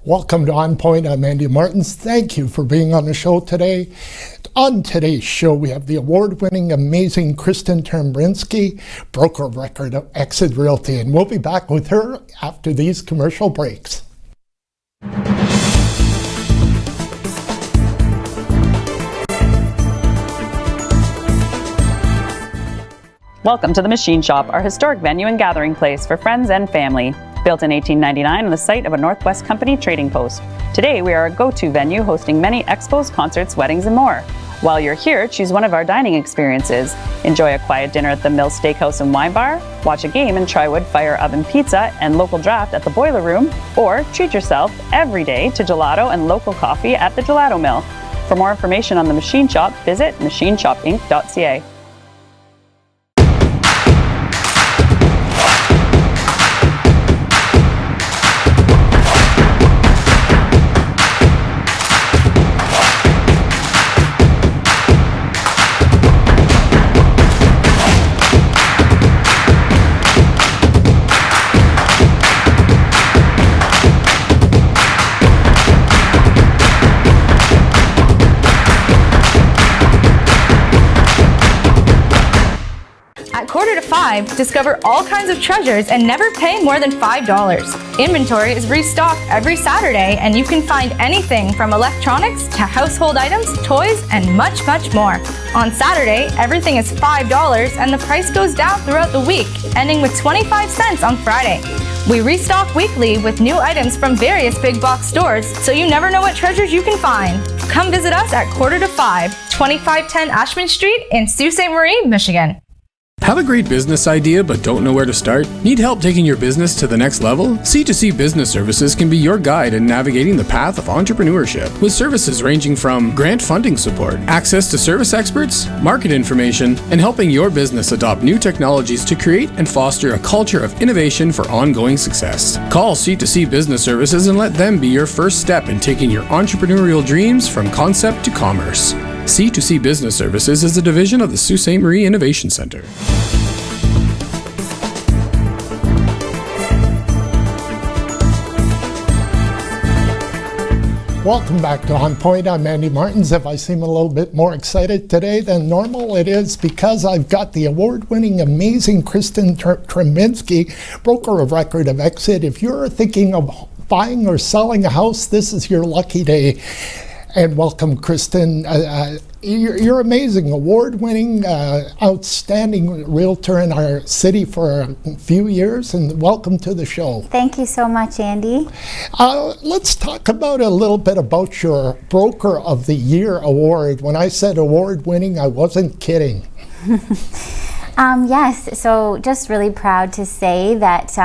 Welcome to ONNPoint. I'm Andy Martins. Thank you for being on the show today. On today's show, we have the award-winning, amazing Kristen Trembinski, broker of record of Exit Realty, and we'll be back with her after these commercial breaks. Welcome to the Machine Shop, our historic venue and gathering place for friends and family. Built in 1899 on the site of a Northwest Company trading post. Today we are a go-to venue hosting many expos, concerts, weddings, and more. While you're here, choose one of our dining experiences. Enjoy a quiet dinner at the Mill Steakhouse and Wine Bar, watch a game and try wood fire oven pizza and local draft at the Boiler Room, or treat yourself every day to gelato and local coffee at the Gelato Mill. For more information on the Machine Shop, visit machineshopinc.ca. At 4:45, discover all kinds of treasures and never pay more than $5. Inventory is restocked every Saturday, and you can find anything from electronics to household items, toys, and much, much more. On Saturday, everything is $5 and the price goes down throughout the week, ending with 25 cents on Friday. We restock weekly with new items from various big box stores, so you never know what treasures you can find. Come visit us at 4:45, 2510 Ashman Street in Sault Ste. Marie, Michigan. Have a great business idea but don't know where to start? Need help taking your business to the next level? C2C Business Services can be your guide in navigating the path of entrepreneurship, with services ranging from grant funding support, access to service experts, market information, and helping your business adopt new technologies to create and foster a culture of innovation for ongoing success. Call C2C Business Services and let them be your first step in taking your entrepreneurial dreams from concept to commerce. C2C Business Services is a division of the Sault Ste. Marie Innovation Center. Welcome back to ONNPoint. I'm Andy Martins. If I seem a little bit more excited today than normal, it is because I've got the award-winning, amazing Kristen Trembinski, broker of record of Exit. If you're thinking of buying or selling a house, this is your lucky day. And welcome, Kristen. You're amazing, award-winning, outstanding realtor in our city for a few years, and welcome to the show. Thank you so much, Andy. Let's talk about a little bit about your Broker of the Year award. When I said award-winning, I wasn't kidding. Yes, so just really proud to say that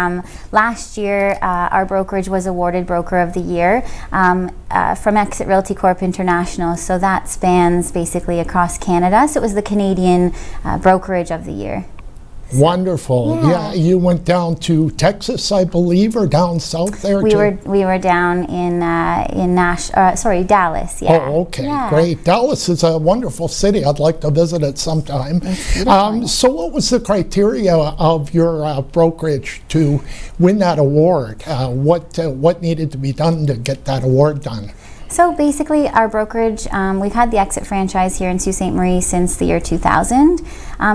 last year our brokerage was awarded Broker of the Year from Exit Realty Corp International. So that spans basically across Canada. So it was the Canadian Brokerage of the Year. Wonderful. Yeah, you went down to Texas, I believe, or down south there. We were down in Dallas. Yeah. Oh, okay, yeah. Great. Dallas is a wonderful city. I'd like to visit it sometime. So, what was the criteria of your brokerage to win that award? What needed to be done to get that award done? So basically our brokerage, we've had the Exit franchise here in Sault Ste. Marie since the year 2000.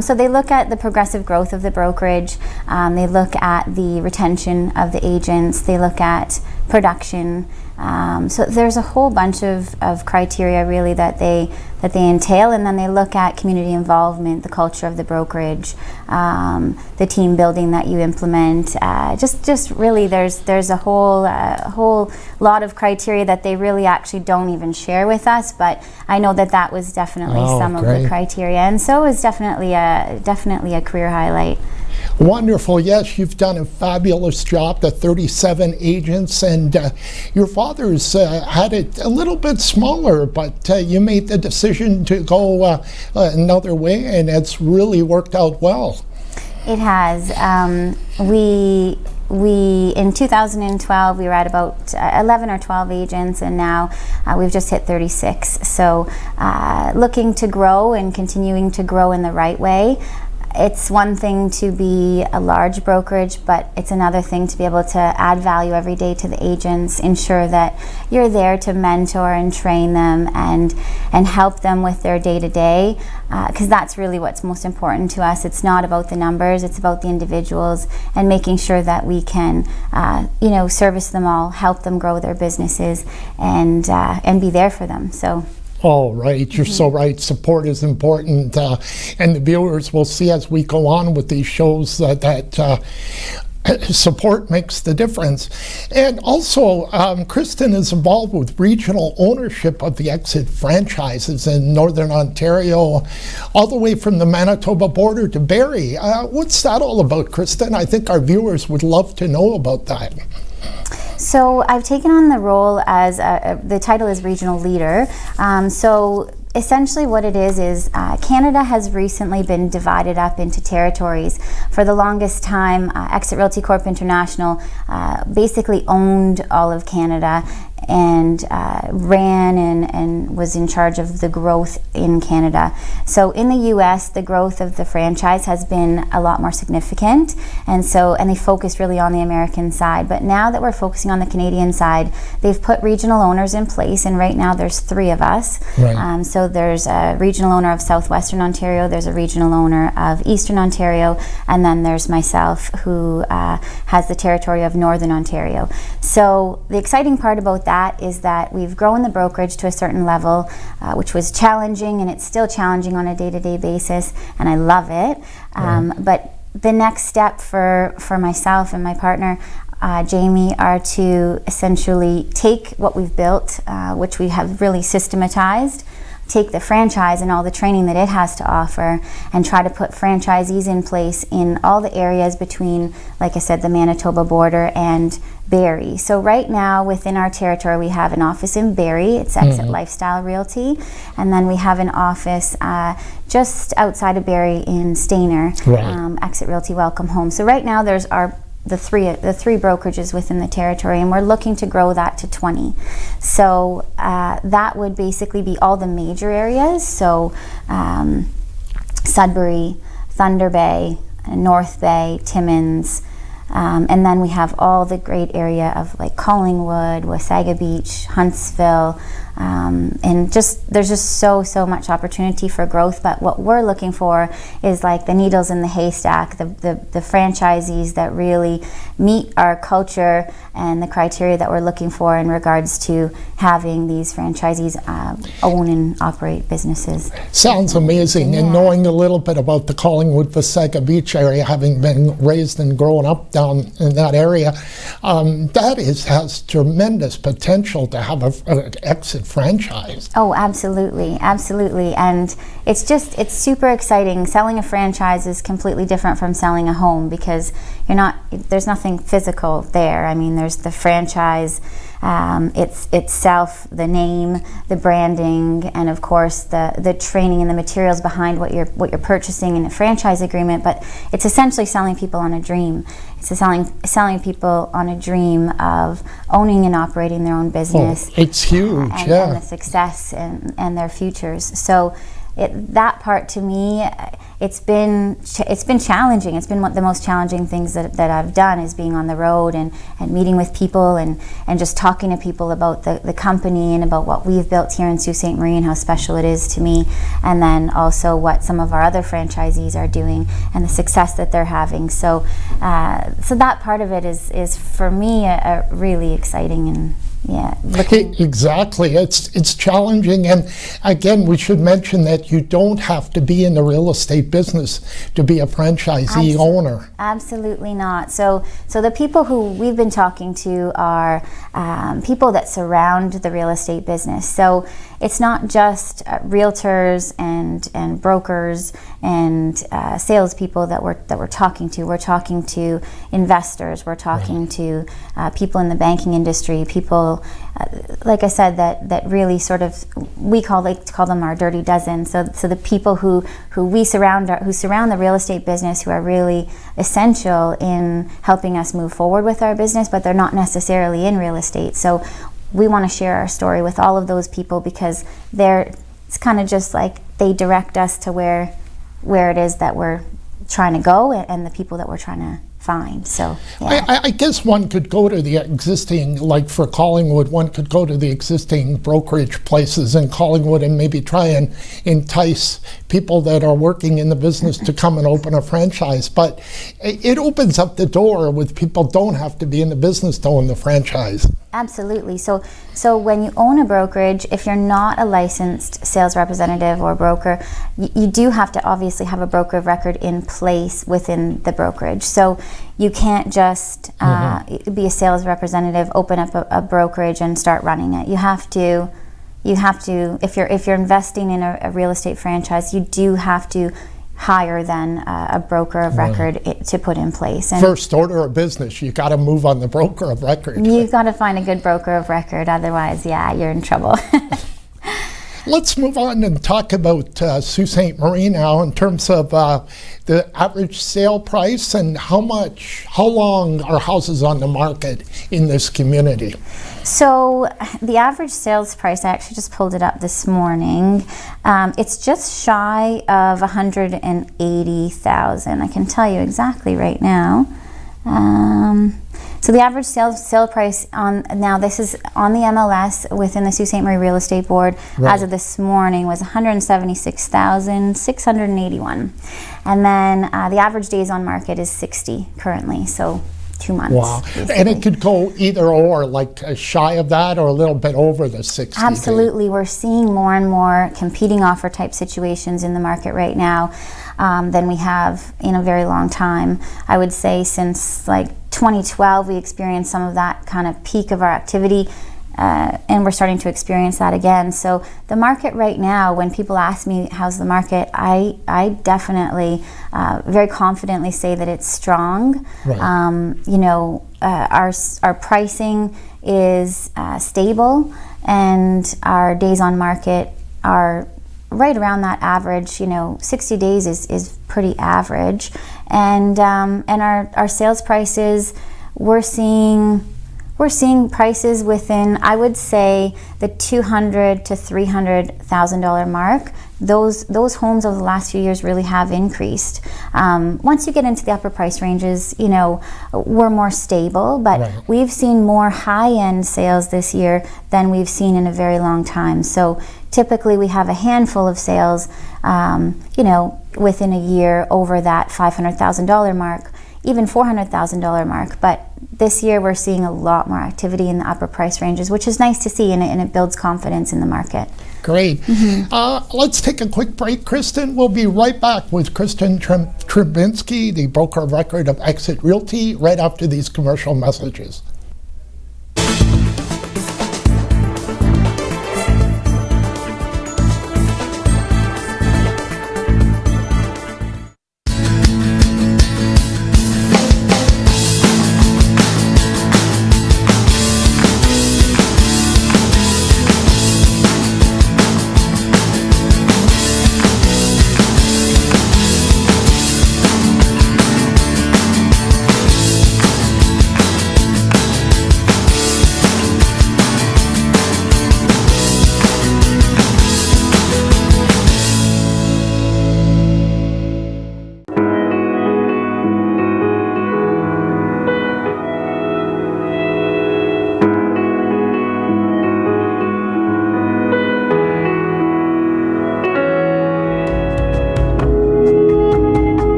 So they look at the progressive growth of the brokerage, they look at the retention of the agents, they look at production. So there's a whole bunch of criteria really that they entail, and then they look at community involvement, the culture of the brokerage, the team building that you implement. Just really there's a whole lot of criteria that they really actually don't even share with us, but I know that was definitely some of the criteria, and so is definitely a career highlight. Wonderful. Yes, you've done a fabulous job, the 37 agents, and your father's had it a little bit smaller, but you made the decision to go another way, and it's really worked out well. It has. We in 2012 we were at about 11 or 12 agents, and now we've just hit 36. So looking to grow and continuing to grow in the right way. it's one thing to be a large brokerage, but it's another thing to be able to add value every day to the agents, ensure that you're there to mentor and train them and help them with their day-to-day, because that's really what's most important to us. It's not about the numbers, it's about the individuals, and making sure that we can service them all, help them grow their businesses, and be there for them. So. Oh, right. You're so right. Support is important. And the viewers will see as we go on with these shows that support makes the difference. And also, Kristen is involved with regional ownership of the Exit franchises in Northern Ontario, all the way from the Manitoba border to Barrie. What's that all about, Kristen? I think our viewers would love to know about that. So I've taken on the role as, the title is Regional Leader. So essentially what it is Canada has recently been divided up into territories. For the longest time, Exit Realty Corp International basically owned all of Canada and ran and was in charge of the growth in Canada. So in the US, the growth of the franchise has been a lot more significant, and they focused really on the American side. But now that we're focusing on the Canadian side, they've put regional owners in place, and right now there's 3 of us. Right. So there's a regional owner of Southwestern Ontario, there's a regional owner of Eastern Ontario, and then there's myself, who has the territory of Northern Ontario. So the exciting part about that is that we've grown the brokerage to a certain level, which was challenging, and it's still challenging on a day-to-day basis, and I love it. But the next step for myself and my partner, Jamie, are to essentially take what we've built, which we have really systematized, take the franchise and all the training that it has to offer, and try to put franchisees in place in all the areas between, like I said, the Manitoba border and Barrie. So right now within our territory we have an office in Barrie, it's Exit Lifestyle Realty, and then we have an office just outside of Barrie in Stayner, Exit Realty Welcome Home. So right now there's the three brokerages within the territory, and we're looking to grow that to 20. So that would basically be all the major areas. So Sudbury, Thunder Bay, North Bay, Timmins, and then we have all the great area of like Collingwood, Wasaga Beach, Huntsville, and there's just so much opportunity for growth. But what we're looking for is like the needles in the haystack, the franchisees that really meet our culture and the criteria that we're looking for in regards to having these franchisees own and operate businesses. Sounds amazing. And knowing a little bit about the Collingwood, Wasaga Beach area, having been raised and grown up down in that area, has tremendous potential to have an Exit franchise. Oh, absolutely, and it's super exciting. Selling a franchise is completely different from selling a home, because there's nothing physical there. I mean, there's the franchise itself, the name, the branding, and of course the training and the materials behind what you're purchasing in a franchise agreement. But it's essentially selling people on a dream. It's selling people on a dream of owning and operating their own business. Oh, it's huge, and the success and their futures. So that part, to me, it's been challenging. It's been one of the most challenging things that I've done, is being on the road and meeting with people and just talking to people about the company and about what we've built here in Sault Ste. Marie and how special it is to me, and then also what some of our other franchisees are doing and the success that they're having. So that part of it is for me a really exciting and exactly. It's challenging, and again, we should mention that you don't have to be in the real estate business to be a franchisee owner. Absolutely not. So the people who we've been talking to are people that surround the real estate business. So it's not just realtors and brokers and salespeople that we're talking to. We're talking to investors. We're talking to people in the banking industry. People, like I said, that really sort of like to call them our dirty dozen. So the people who surround the real estate business, who are really essential in helping us move forward with our business, but they're not necessarily in real estate. So we want to share our story with all of those people, because it's kind of just like they direct us to where it is that we're trying to go and the people that we're trying to find. So yeah. I guess one could go to the existing, like for Collingwood, one could go to the existing brokerage places in Collingwood and maybe try and entice people that are working in the business to come and open a franchise. But it opens up the door with people don't have to be in the business to own the franchise. Absolutely. So when you own a brokerage, if you're not a licensed sales representative or broker, you do have to obviously have a broker of record in place within the brokerage. So you can't just be a sales representative, open up a brokerage and start running it. You have to, if you're investing in a real estate franchise, you do have to hire then a broker of record to put in place. And first order of business, you got to move on the broker of record. You've got to find a good broker of record, otherwise, yeah, you're in trouble. Let's move on and talk about Sault Ste. Marie now in terms of the average sale price and how long are houses on the market in this community? So the average sales price, I actually just pulled it up this morning. It's just shy of 180,000. I can tell you exactly right now. So the average sale price now this is on the MLS within the Sault Ste. Marie Real Estate Board as of this morning was 176,681. And then the average days on market is 60 currently, so 2 months. Wow. Basically. And it could go either or, like shy of that or a little bit over the 60. Absolutely. We're seeing more and more competing offer type situations in the market right now than we have in a very long time. I would say since like 2012 we experienced some of that kind of peak of our activity, and we're starting to experience that again. So the market right now, when people ask me how's the market, I definitely very confidently say that it's strong. Right. Our pricing is stable, and our days on market are right around that average. 60 days is pretty average, and our sales prices, we're seeing prices within, I would say, the $200,000 to $300,000 mark. Those homes over the last few years really have increased. Once you get into the upper price ranges, we're more stable, but we've seen more high-end sales this year than we've seen in a very long time. So typically we have a handful of sales, within a year over that $500,000 mark, even $400,000 mark. But this year we're seeing a lot more activity in the upper price ranges, which is nice to see, and it builds confidence in the market. Great. Let's take a quick break, Kristen. We'll be right back with Kristen Trembinski, the broker of record of Exit Realty, right after these commercial messages.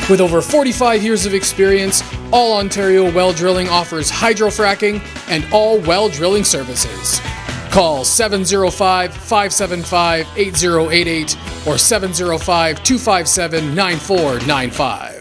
With over 45 years of experience, All Ontario Well Drilling offers hydrofracking and all well drilling services. Call 705-575-8088 or 705-257-9495.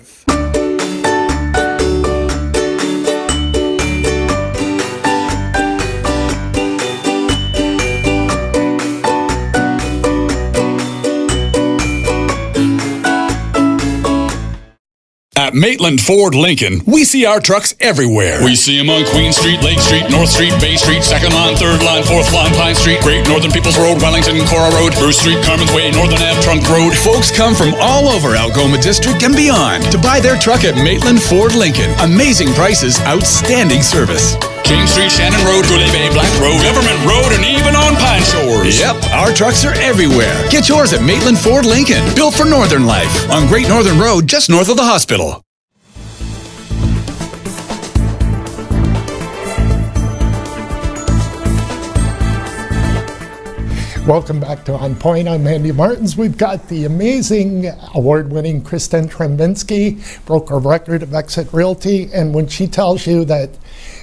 At Maitland Ford Lincoln, we see our trucks everywhere. We see them on Queen Street, Lake Street, North Street, Bay Street, 2nd line, 3rd line, 4th line, Pine Street, Great Northern Peoples Road, Wellington, Cora Road, Bruce Street, Carmen's Way, Northern Ave, Trunk Road. Folks come from all over Algoma District and beyond to buy their truck at Maitland Ford Lincoln. Amazing prices, outstanding service. King Street, Shannon Road, Goulet Bay, Black Road, Government Road, and even on Pine Shores. Yep, our trucks are everywhere. Get yours at Maitland Ford Lincoln, built for Northern life, on Great Northern Road, just north of the hospital. Welcome back to On Point. I'm Andy Martins. We've got the amazing award-winning Kristen Trembinski, broker of record of Exit Realty, and when she tells you that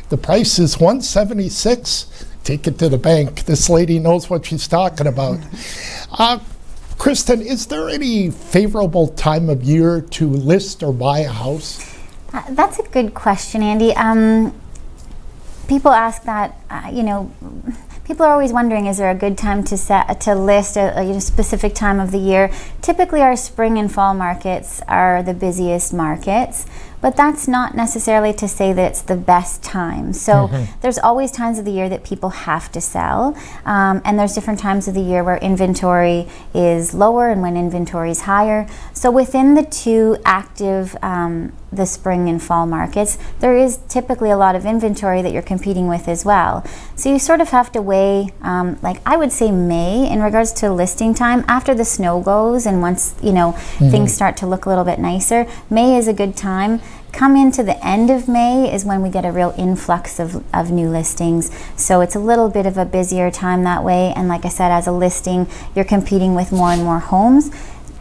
the price is $176, take it to the bank. This lady knows what she's talking about. Kristen, is there any favorable time of year to list or buy a house? That's a good question, Andy. People ask that, people are always wondering, is there a good time to list a specific time of the year? Typically our spring and fall markets are the busiest markets, but that's not necessarily to say that it's the best time. So there's always times of the year that people have to sell, and there's different times of the year where inventory is lower and when inventory is higher. So within the two active the spring and fall markets, there is typically a lot of inventory that you're competing with as well. So you sort of have to weigh, like I would say May in regards to listing time, after the snow goes and once things start to look a little bit nicer. May is a good time. Come into the end of May is when we get a real influx of new listings. So it's a little bit of a busier time that way. And like I said, as a listing, you're competing with more and more homes.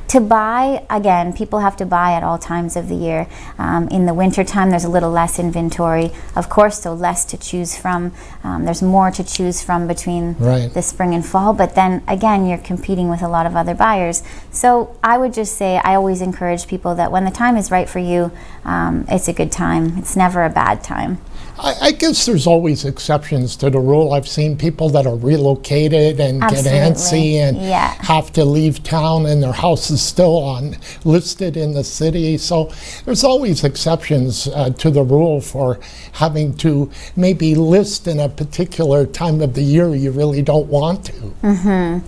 To buy, again, people have to buy at all times of the year. In the winter time, there's a little less inventory, of course, so less to choose from. There's more to choose from between the spring and fall, but then again, you're competing with a lot of other buyers. So I would just say, I always encourage people that when the time is right for you, it's a good time. It's never a bad time. I guess there's always exceptions to the rule. I've seen people that are relocated and get antsy and have to leave town and their house is still listed in the city. So there's always exceptions to the rule for having to maybe list in a particular time of the year you really don't want to.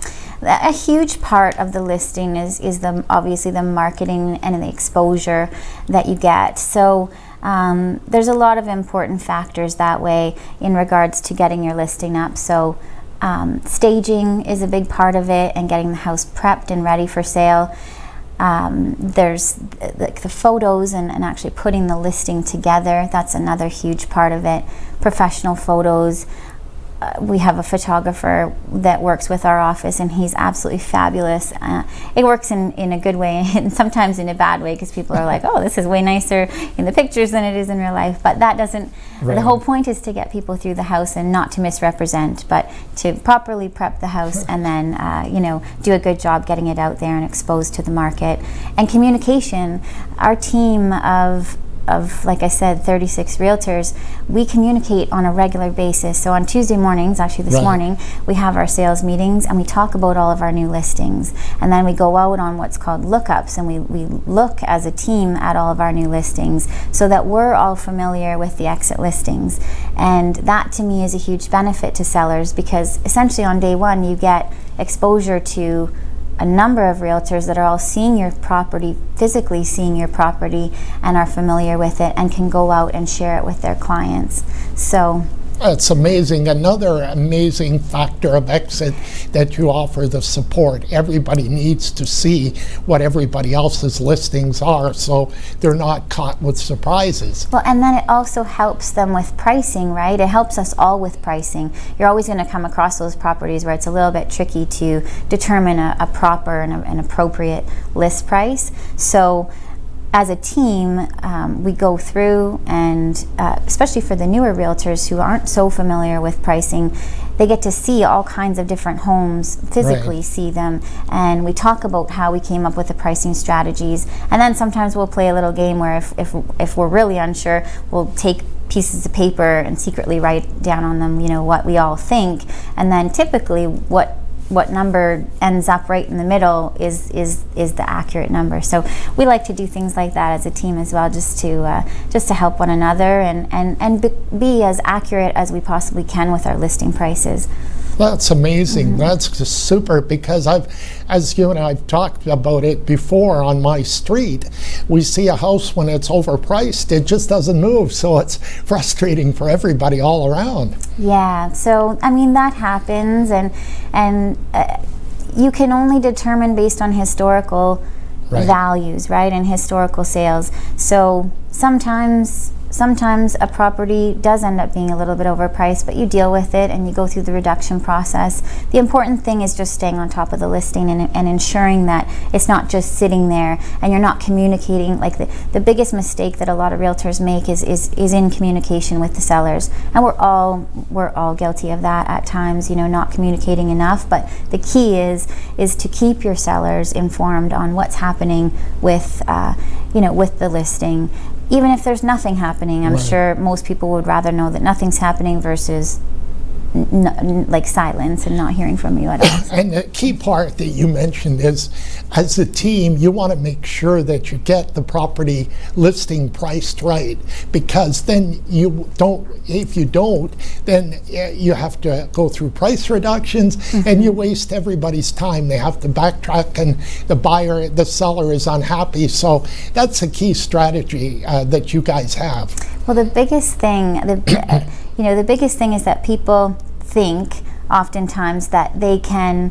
A huge part of the listing is obviously the marketing and the exposure that you get. So there's a lot of important factors that way in regards to getting your listing up. So staging is a big part of it, and getting the house prepped and ready for sale. There's the photos and actually putting the listing together. That's another huge part of it. Professional photos. We have a photographer that works with our office, and he's absolutely fabulous. It works in a good way and sometimes in a bad way, because people are like, oh, this is way nicer in the pictures than it is in real life. But that doesn't, the whole point is to get people through the house and not to misrepresent, but to properly prep the house and then, do a good job getting it out there and exposed to the market. And communication, our team of, like I said, 36 realtors, we communicate on a regular basis. So on Tuesday mornings, actually this morning, we have our sales meetings and we talk about all of our new listings. And then we go out on what's called lookups, and we look as a team at all of our new listings so that we're all familiar with the exit listings. And that to me is a huge benefit to sellers, because essentially on day one you get exposure to a number of realtors that are all seeing your property, physically seeing your property, and are familiar with it and can go out and share it with their clients. So it's amazing. Another amazing factor of Exit that you offer the support. Everybody needs to see what everybody else's listings are, so they're not caught with surprises. Well, and then it also helps them with pricing, right? It helps us all with pricing. You're always going to come across those properties where it's a little bit tricky to determine a proper and an appropriate list price. So as a team, we go through and especially for the newer realtors who aren't so familiar with pricing, they get to see all kinds of different homes, physically see them, and we talk about how we came up with the pricing strategies. And then sometimes we'll play a little game where if we're really unsure, we'll take pieces of paper and secretly write down on them, what we all think, and then typically what what number ends up right in the middle is the accurate number. So we like to do things like that as a team as well, just to help one another and be as accurate as we possibly can with our listing prices. That's amazing. That's just super, because as you and I've talked about it before, on my street, we see a house when it's overpriced, it just doesn't move. So it's frustrating for everybody all around. Yeah, so I mean, that happens, and you can only determine based on historical values, right, and historical sales. So sometimes a property does end up being a little bit overpriced, but you deal with it and you go through the reduction process. The important thing is just staying on top of the listing and ensuring that it's not just sitting there and you're not communicating. Like the biggest mistake that a lot of realtors make is in communication with the sellers, and we're all guilty of that at times, not communicating enough. But the key is to keep your sellers informed on what's happening with with the listing. Even if there's nothing happening, I'm sure most people would rather know that nothing's happening versus like silence and not hearing from you at all. And the key part that you mentioned is, as a team, you want to make sure that you get the property listing priced right, because then if you don't, then you have to go through price reductions and you waste everybody's time. They have to backtrack and the seller is unhappy. So that's a key strategy that you guys have. Well, the biggest thing, the biggest thing is that people think oftentimes that they can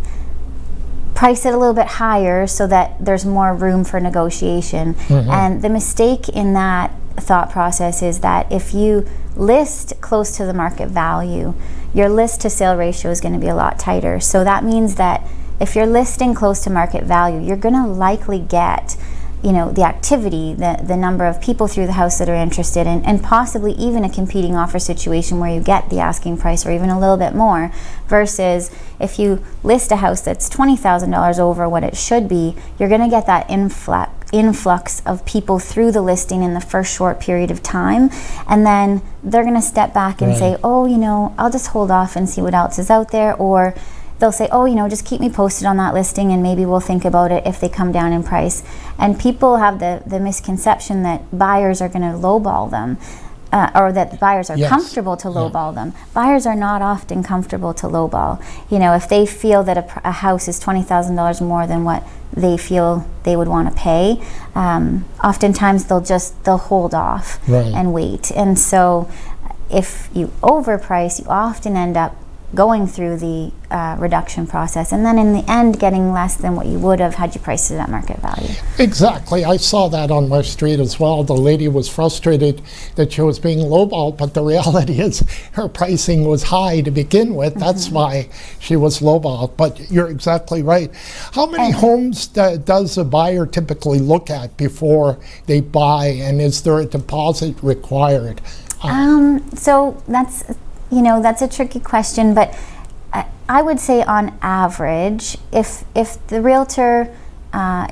price it a little bit higher so that there's more room for negotiation. And the mistake in that thought process is that if you list close to the market value, your list to sale ratio is going to be a lot tighter. So that means that if you're listing close to market value, you're going to likely get the activity, the number of people through the house that are interested, and possibly even a competing offer situation where you get the asking price or even a little bit more, versus if you list a house that's $20,000 over what it should be, you're going to get that influx of people through the listing in the first short period of time, and then they're going to step back and say, I'll just hold off and see what else is out there, or they'll say, just keep me posted on that listing and maybe we'll think about it if they come down in price. And people have the misconception that buyers are going to lowball them, or that buyers are comfortable to lowball them. Buyers are not often comfortable to lowball. If they feel that a house is $20,000 more than what they feel they would want to pay, oftentimes they'll hold off and wait. And so if you overprice, you often end up going through the reduction process, and then in the end getting less than what you would have had you priced it at market value. Exactly. I saw that on my street as well. The lady was frustrated that she was being lowballed, but the reality is her pricing was high to begin with. That's why she was lowballed. But you're exactly right. How many homes does a buyer typically look at before they buy, and is there a deposit required? So that's a tricky question, but I would say on average, if the realtor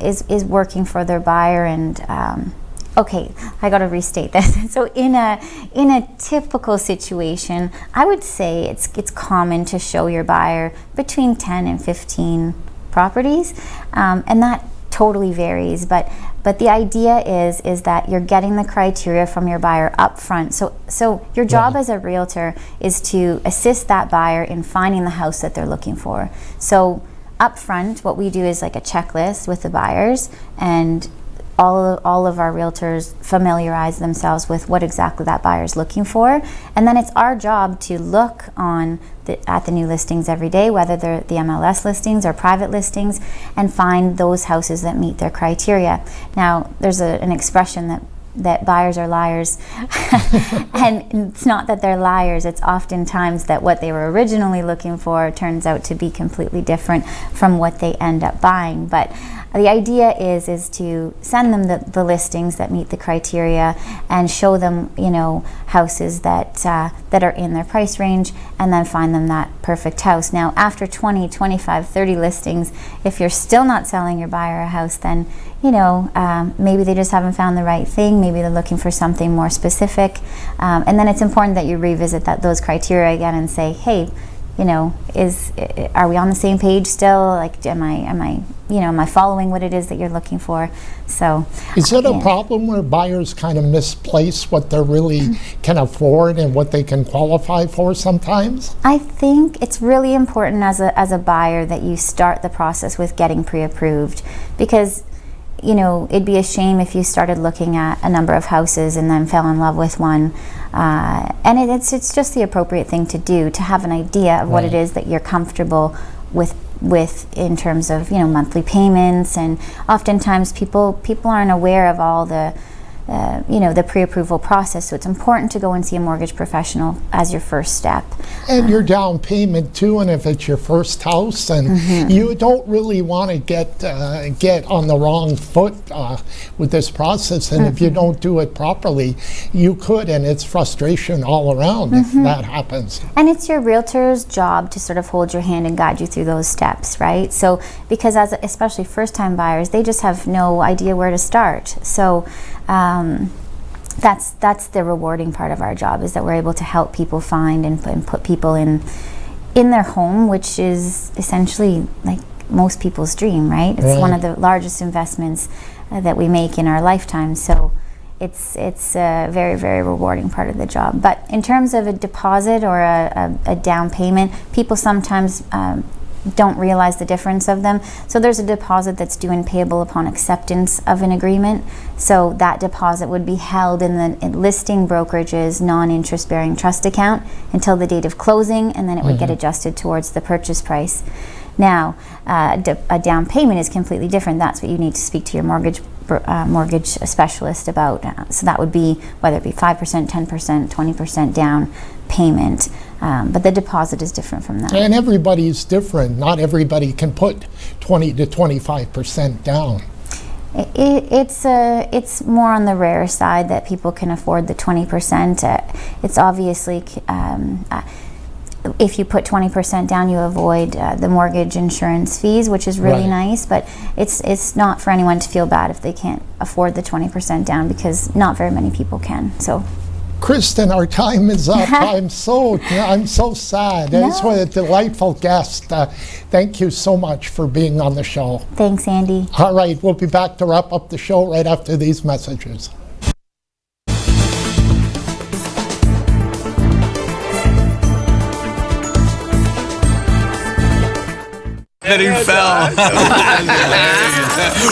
is working for their buyer, and I got to restate this. So in a typical situation, I would say it's common to show your buyer between 10 and 15 properties, and that totally varies, but the idea is that you're getting the criteria from your buyer up front. So your job as a realtor is to assist that buyer in finding the house that they're looking for. So up front, what we do is like a checklist with the buyers, and all of our realtors familiarize themselves with what exactly that buyer is looking for, and then it's our job to look at the new listings every day, whether they're the MLS listings or private listings, and find those houses that meet their criteria. Now, there's an expression that buyers are liars, and it's not that they're liars, it's oftentimes that what they were originally looking for turns out to be completely different from what they end up buying. But the idea is to send them the listings that meet the criteria and show them, houses that are in their price range, and then find them that perfect house. Now, after 20, 25, 30 listings, if you're still not selling your buyer a house, then maybe they just haven't found the right thing. Maybe they're looking for something more specific, and then it's important that you revisit those criteria again and say, hey, are we on the same page still? Like, am I following what it is that you're looking for? So, is it a problem where buyers kind of misplace what they really can afford and what they can qualify for sometimes? I think it's really important as a buyer that you start the process with getting pre-approved, because it'd be a shame if you started looking at a number of houses and then fell in love with one. And it's just the appropriate thing to do, to have an idea of what it is that you're comfortable with in terms of monthly payments. And oftentimes people aren't aware of all the the pre-approval process, so it's important to go and see a mortgage professional as your first step. And your down payment too, and if it's your first house, and you don't really want to get on the wrong foot with this process, and if you don't do it properly, you could, and it's frustration all around if that happens. And it's your realtor's job to sort of hold your hand and guide you through those steps, right? So, because especially first-time buyers, they just have no idea where to start. So that's the rewarding part of our job, is that we're able to help people find and put people in their home, which is essentially like most people's dream, right? It's one of the largest investments that we make in our lifetime. So it's a very, very rewarding part of the job. But in terms of a deposit or a down payment, people sometimes don't realize the difference of them. So there's a deposit that's due and payable upon acceptance of an agreement. So that deposit would be held in the listing brokerage's non-interest bearing trust account until the date of closing, and then it would get adjusted towards the purchase price. Now, a down payment is completely different. That's what you need to speak to your mortgage specialist about. So that would be whether it be 5%, 10%, 20% down payment. But the deposit is different from that. And everybody's different. Not everybody can put 20 to 25% down. It's more on the rare side that people can afford the 20%. It's obviously if you put 20% down, you avoid the mortgage insurance fees, which is really nice. But it's not for anyone to feel bad if they can't afford the 20% down, because not very many people can. So. Kristen, our time is up. I'm so sad. No. It's a delightful guest. Thank you so much for being on the show. Thanks, Andy. All right, we'll be back to wrap up the show right after these messages. He fell.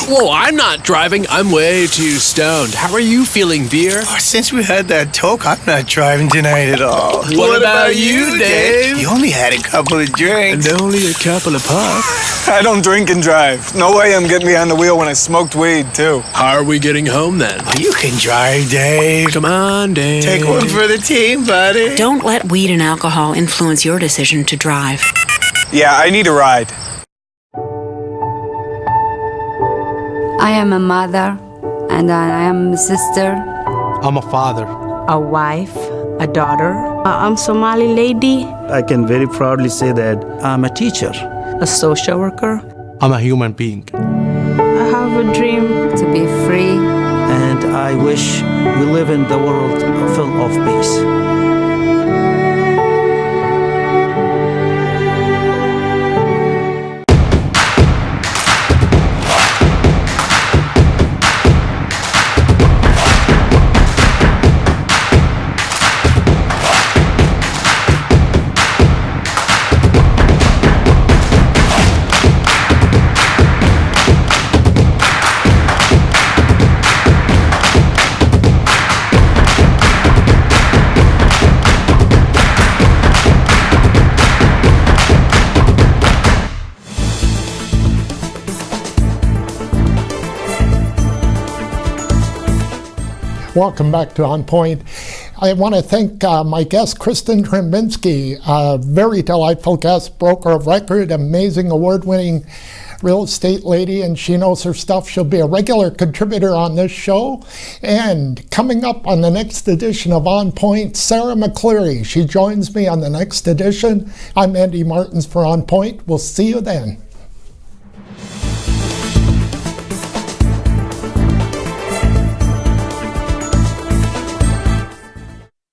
Whoa, I'm not driving. I'm way too stoned. How are you feeling, Beer? Oh, since we had that talk, I'm not driving tonight at all. What about you, Dave? You only had a couple of drinks. And only a couple of puffs. I don't drink and drive. No way I'm getting behind the wheel when I smoked weed, too. How are we getting home, then? Oh, you can drive, Dave. Come on, Dave. Take one for the team, buddy. Don't let weed and alcohol influence your decision to drive. Yeah, I need a ride. I am a mother, and I am a sister. I'm a father. A wife, a daughter. I'm Somali lady. I can very proudly say that I'm a teacher. A social worker. I'm a human being. I have a dream to be free. And I wish we live in the world full of peace. Welcome back to ONNPoint. I want to thank my guest, Kristen Trembinski, a very delightful guest, broker of record, amazing award-winning real estate lady, and she knows her stuff. She'll be a regular contributor on this show. And coming up on the next edition of ONNPoint, Sarah McCleary. She joins me on the next edition. I'm Andy Martins for ONNPoint. We'll see you then.